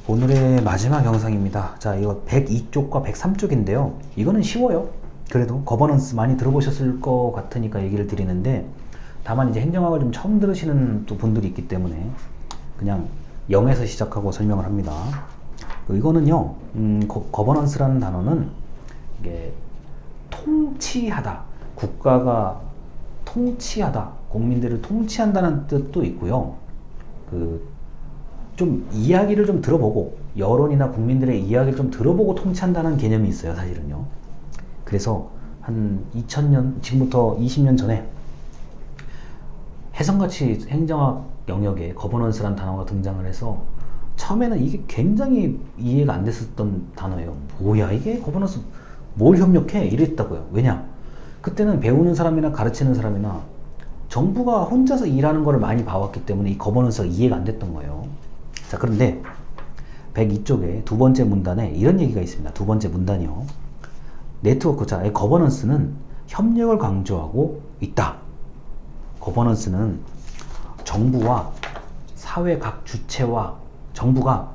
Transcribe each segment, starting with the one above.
오늘의 마지막 영상입니다. 자, 이거 102쪽과 103쪽인데요. 이거는 쉬워요. 그래도 거버넌스 많이 들어보셨을 것 같으니까 얘기를 드리는데, 다만 이제 행정학을 좀 처음 들으시는 또 분들이 있기 때문에 그냥 0에서 시작하고 설명을 합니다. 이거는요, 거버넌스라는 단어는 이게 통치하다, 국가가 통치하다, 국민들을 통치한다는 뜻도 있고요. 좀 이야기를 좀 들어보고, 여론이나 국민들의 이야기를 좀 들어보고 통치한다는 개념이 있어요, 사실은요. 그래서 한 2000년, 지금부터 20년 전에 해성같이 행정학 영역에 거버넌스라는 단어가 등장을 해서 처음에는 이게 굉장히 이해가 안 됐었던 단어예요. 뭐야 이게 거버넌스, 뭘 협력해? 이랬다고요. 왜냐? 그때는 배우는 사람이나 가르치는 사람이나 정부가 혼자서 일하는 걸 많이 봐왔기 때문에 이 거버넌스가 이해가 안 됐던 거예요. 자, 그런데 102쪽에 두 번째 문단에 이런 얘기가 있습니다. 두 번째 문단이요. 네트워크, 자, 거버넌스는 협력을 강조하고 있다. 거버넌스는 정부와 사회 각 주체와, 정부가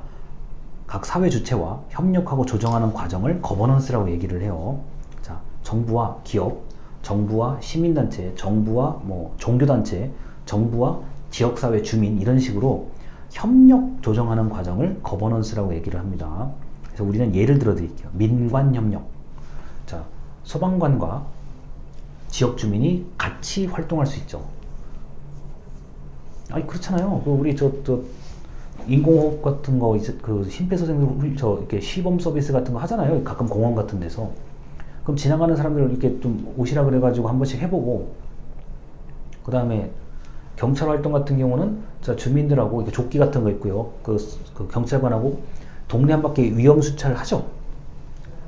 각 사회 주체와 협력하고 조정하는 과정을 거버넌스라고 얘기를 해요. 자, 정부와 기업, 정부와 시민단체, 정부와 뭐 종교단체, 정부와 지역사회 주민, 이런 식으로 협력 조정하는 과정을 거버넌스라고 얘기를 합니다. 그래서 우리는 예를 들어 드릴게요. 민관협력. 자, 소방관과 지역 주민이 같이 활동할 수 있죠. 아니, 그렇잖아요. 우리 인공호흡 같은 거, 이제 심폐소생술 이렇게 시범 서비스 같은 거 하잖아요. 가끔 공원 같은 데서. 그럼 지나가는 사람들 이렇게 좀 오시라 그래가지고 한 번씩 해보고, 그 다음에 경찰 활동 같은 경우는 자, 주민들하고 이렇게 조끼 같은 거 있고요. 그 경찰관하고 동네 한 바퀴 위험 수차를 하죠.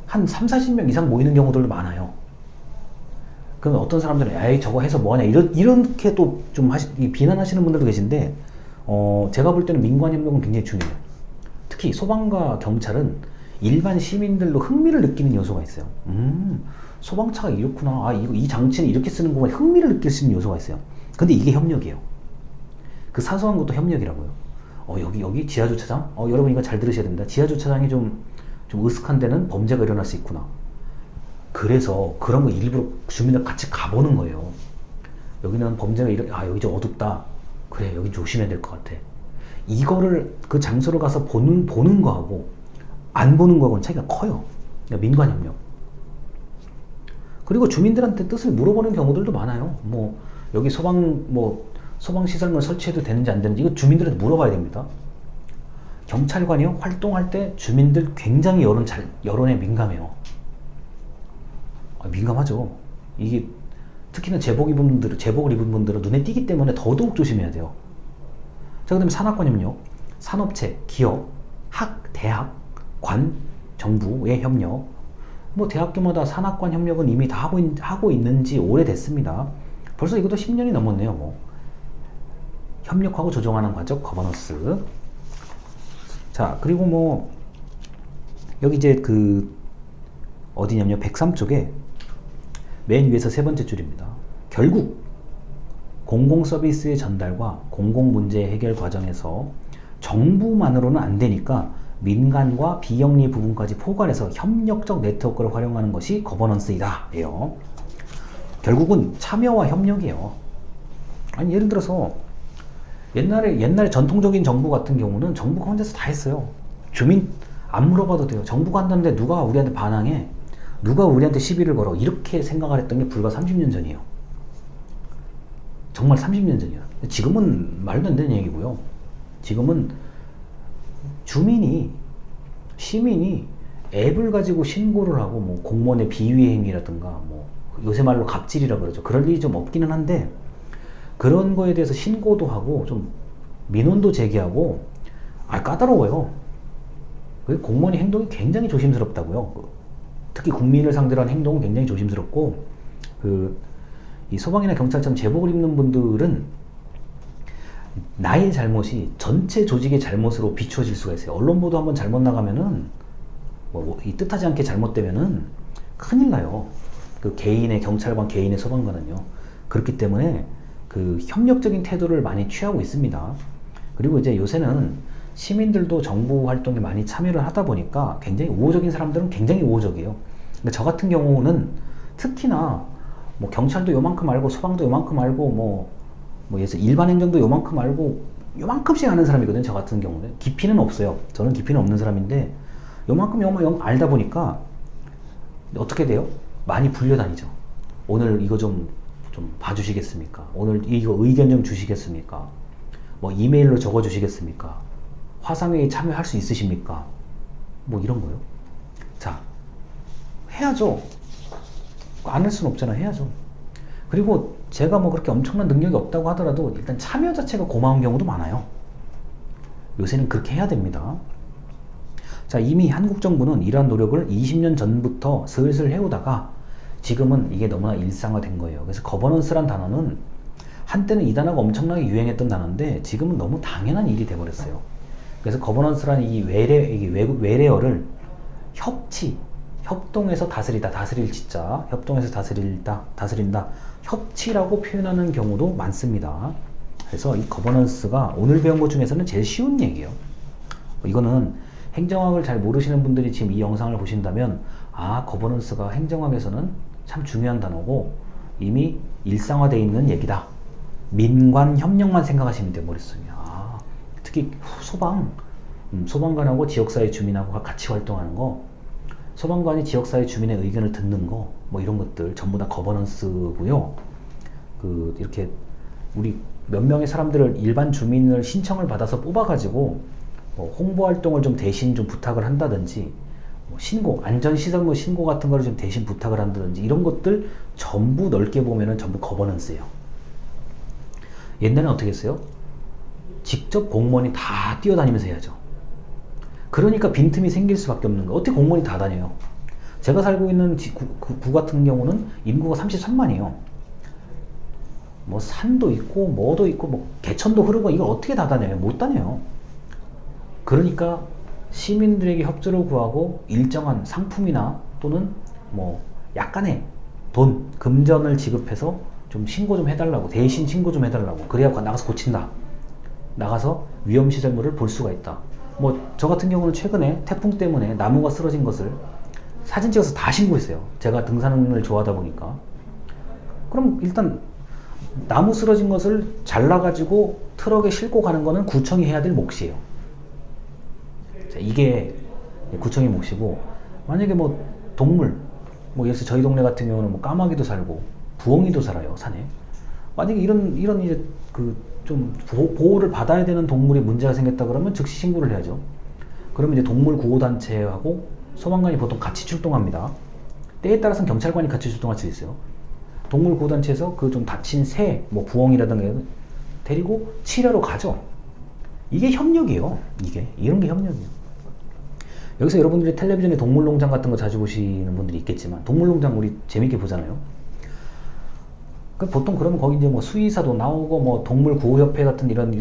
한 30-40명 이상 모이는 경우들도 많아요. 그러면 어떤 사람들은 에이 저거 해서 뭐하냐 이렇게 또 좀 비난하시는 분들도 계신데, 제가 볼 때는 민관협력은 굉장히 중요해요. 특히 소방과 경찰은 일반 시민들도 흥미를 느끼는 요소가 있어요. 소방차가 이렇구나, 아 이 장치는 이렇게 쓰는 거구나, 흥미를 느낄 수 있는 요소가 있어요. 근데 이게 협력이에요. 그 사소한 것도 협력이라고요. 여기 지하주차장? 여러분 이거 잘 들으셔야 됩니다. 지하주차장이 좀 으슥한 데는 범죄가 일어날 수 있구나. 그래서 그런 거 일부러 주민들 같이 가보는 거예요. 여기는 범죄가 여기 좀 어둡다. 그래, 여기 조심해야 될 것 같아. 이거를 그 장소로 가서 보는 거하고 안 보는 거하고는 차이가 커요. 민관협력. 그리고 주민들한테 뜻을 물어보는 경우들도 많아요. 뭐 여기 소방 시설물 설치해도 되는지 안 되는지 이거 주민들한테 물어봐야 됩니다. 경찰관이요, 활동할 때 주민들 굉장히 여론에 민감해요. 민감하죠. 이게 특히나 제복을 입은 분들은 눈에 띄기 때문에 더더욱 조심해야 돼요. 자, 그 다음에 산학관협력, 산업체, 기업, 대학, 관, 정부의 협력. 뭐 대학교마다 산학관 협력은 이미 다 하고 있는지 오래됐습니다. 벌써 이것도 10년이 넘었네요. 뭐 협력하고 조정하는 과정, 거버넌스. 자, 그리고 뭐 여기 이제 어디냐면요, 103쪽에 맨 위에서 세 번째 줄입니다. 결국 공공 서비스의 전달과 공공 문제 해결 과정에서 정부만으로는 안 되니까 민간과 비영리 부분까지 포괄해서 협력적 네트워크를 활용하는 것이 거버넌스이다 예요. 결국은 참여와 협력이에요. 아니, 예를 들어서 옛날 전통적인 정부 같은 경우는 정부가 혼자서 다 했어요. 주민 안 물어봐도 돼요. 정부가 한다는데 누가 우리한테 반항해? 누가 우리한테 시비를 걸어? 이렇게 생각을 했던 게 불과 30년 전이에요. 정말 30년 전이에요. 지금은 말도 안 되는 얘기고요. 지금은 시민이 앱을 가지고 신고를 하고, 뭐 공무원의 비위 행위라든가, 뭐 요새 말로 갑질이라 그러죠. 그럴 일이 좀 없기는 한데, 그런 거에 대해서 신고도 하고 좀 민원도 제기하고, 까다로워요. 공무원의 행동이 굉장히 조심스럽다고요. 특히 국민을 상대로 한 행동은 굉장히 조심스럽고, 이 소방이나 경찰처럼 제복을 입는 분들은 나의 잘못이 전체 조직의 잘못으로 비추어질 수가 있어요. 언론 보도 한번 잘못 나가면은, 이 뜻하지 않게 잘못되면은 큰일 나요. 개인의 경찰관, 개인의 소방관은요. 그렇기 때문에 협력적인 태도를 많이 취하고 있습니다. 그리고 이제 요새는 시민들도 정부 활동에 많이 참여를 하다 보니까 굉장히 우호적인 사람들은 굉장히 우호적이에요. 근데 저 같은 경우는 특히나 뭐 경찰도 요만큼 알고 소방도 요만큼 알고 뭐 예를 들어 일반 행정도 요만큼 알고 요만큼씩 아는 사람이거든요. 저 같은 경우는 깊이는 없어요. 저는 깊이는 없는 사람인데 요만큼 알다 보니까 어떻게 돼요? 많이 불려다니죠. 오늘 이거 좀 봐주시겠습니까? 오늘 이거 의견 좀 주시겠습니까? 뭐 이메일로 적어주시겠습니까? 화상회의 참여할 수 있으십니까? 뭐 이런 거요. 자, 해야죠. 안 할 수는 없잖아. 해야죠. 그리고 제가 뭐 그렇게 엄청난 능력이 없다고 하더라도 일단 참여 자체가 고마운 경우도 많아요. 요새는 그렇게 해야 됩니다. 자, 이미 한국 정부는 이러한 노력을 20년 전부터 슬슬 해오다가 지금은 이게 너무나 일상화된 거예요. 그래서 거버넌스란 단어는 한때는 이 단어가 엄청나게 유행했던 단어인데 지금은 너무 당연한 일이 돼버렸어요. 그래서 거버넌스란 이 외래어를 협동해서 다스리다, 다스릴 지자, 협동해서 다스린다, 협치라고 표현하는 경우도 많습니다. 그래서 이 거버넌스가 오늘 배운 것 중에서는 제일 쉬운 얘기예요. 이거는 행정학을 잘 모르시는 분들이 지금 이 영상을 보신다면 거버넌스가 행정학에서는 참 중요한 단어고 이미 일상화되어 있는 얘기다. 민관 협력만 생각하시면 돼요. 머릿속에. 특히 소방관하고 지역사회 주민하고 같이 활동하는 거, 소방관이 지역사회 주민의 의견을 듣는 거, 뭐 이런 것들 전부 다 거버넌스고요. 이렇게 우리 몇 명의 사람들을 일반 주민을 신청을 받아서 뽑아가지고 홍보 활동을 좀 대신 좀 부탁을 한다든지, 신고, 안전시설물 신고 같은 거를 좀 대신 부탁을 한다든지, 이런 것들 전부 넓게 보면은 전부 거버넌스예요. 옛날에는 어떻게 했어요? 직접 공무원이 다 뛰어다니면서 해야죠. 그러니까 빈틈이 생길 수밖에 없는 거예요. 어떻게 공무원이 다 다녀요? 제가 살고 있는 구 같은 경우는 인구가 33만이에요. 뭐 산도 있고 뭐도 있고 뭐 개천도 흐르고 이걸 어떻게 다 다녀요? 못 다녀요. 그러니까 시민들에게 협조를 구하고 일정한 상품이나 또는 뭐 약간의 돈, 금전을 지급해서 좀 신고 좀 해달라고, 대신 신고 좀 해달라고, 그래야 나가서 고친다. 나가서 위험시설물을 볼 수가 있다. 뭐 저 같은 경우는 최근에 태풍 때문에 나무가 쓰러진 것을 사진 찍어서 다 신고했어요. 제가 등산을 좋아하다 보니까. 그럼 일단 나무 쓰러진 것을 잘라가지고 트럭에 싣고 가는 거는 구청이 해야 될 몫이에요. 자, 이게 구청의 몫이고, 만약에 뭐 동물, 뭐 예를 들어 저희 동네 같은 경우는 뭐 까마귀도 살고 부엉이도 살아요, 산에. 만약에 이런 이제 좀 보호를 받아야 되는 동물이 문제가 생겼다 그러면 즉시 신고를 해야죠. 그러면 이제 동물 구호단체하고 소방관이 보통 같이 출동합니다. 때에 따라서는 경찰관이 같이 출동할 수 있어요. 동물 구호단체에서 좀 다친 새, 뭐 부엉이라든가 데리고 치료로 가죠. 이게 협력이에요. 이런 게 협력이에요. 여기서 여러분들이 텔레비전에 동물농장 같은 거 자주 보시는 분들이 있겠지만, 동물농장 우리 재밌게 보잖아요. 보통 그러면 거기 이제 뭐 수의사도 나오고 뭐 동물구호협회 같은 이런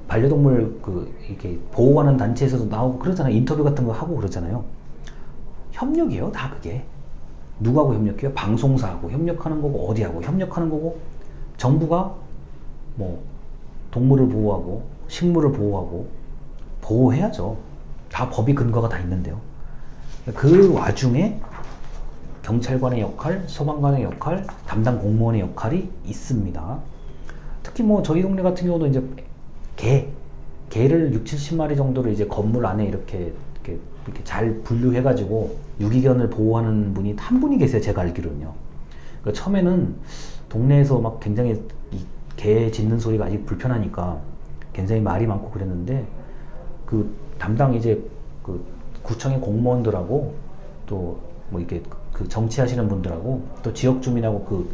반려동물 이렇게 보호하는 단체에서도 나오고 그러잖아요. 인터뷰 같은 거 하고 그러잖아요. 협력이에요, 다 그게. 누구하고 협력해요? 방송사하고 협력하는 거고, 어디하고 협력하는 거고, 정부가 뭐 동물을 보호하고 식물을 보호하고 보호해야죠. 다 법이 근거가 다 있는데요. 그 와중에 경찰관의 역할, 소방관의 역할, 담당 공무원의 역할이 있습니다. 특히 뭐 저희 동네 같은 경우도 이제 개를 60-70마리 정도를 이제 건물 안에 이렇게 잘 분류해가지고 유기견을 보호하는 분이 한 분이 계세요. 제가 알기로는요. 그러니까 처음에는 동네에서 막 굉장히 이 개 짖는 소리가 아직 불편하니까 굉장히 말이 많고 그랬는데, 담당 이제 구청의 공무원들하고 또 뭐 이렇게 정치하시는 분들하고 또 지역 주민하고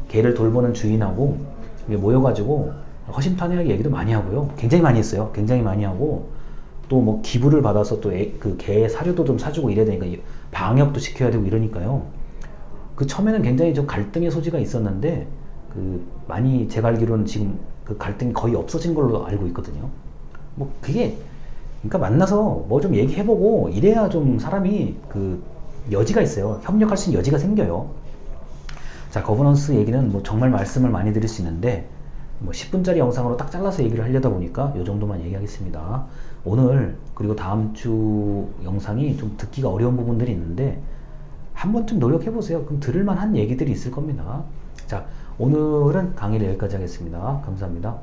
개를 돌보는 주인하고 모여가지고 허심탄회하게 얘기도 많이 하고요. 굉장히 많이 했어요. 굉장히 많이 하고, 또 뭐 기부를 받아서 또 개 사료도 좀 사주고 이래야 되니까 방역도 지켜야 되고 이러니까요. 처음에는 굉장히 좀 갈등의 소지가 있었는데, 많이 제가 알기로는 지금 갈등이 거의 없어진 걸로 알고 있거든요. 뭐 그게 그러니까 만나서 뭐 좀 얘기해보고 이래야 좀 사람이 여지가 있어요. 협력할 수 있는 여지가 생겨요. 자, 거버넌스 얘기는 뭐 정말 말씀을 많이 드릴 수 있는데, 뭐 10분짜리 영상으로 딱 잘라서 얘기를 하려다 보니까 이 정도만 얘기하겠습니다. 오늘 그리고 다음 주 영상이 좀 듣기가 어려운 부분들이 있는데 한 번쯤 노력해 보세요. 그럼 들을 만한 얘기들이 있을 겁니다. 자, 오늘은 강의를 여기까지 하겠습니다. 감사합니다.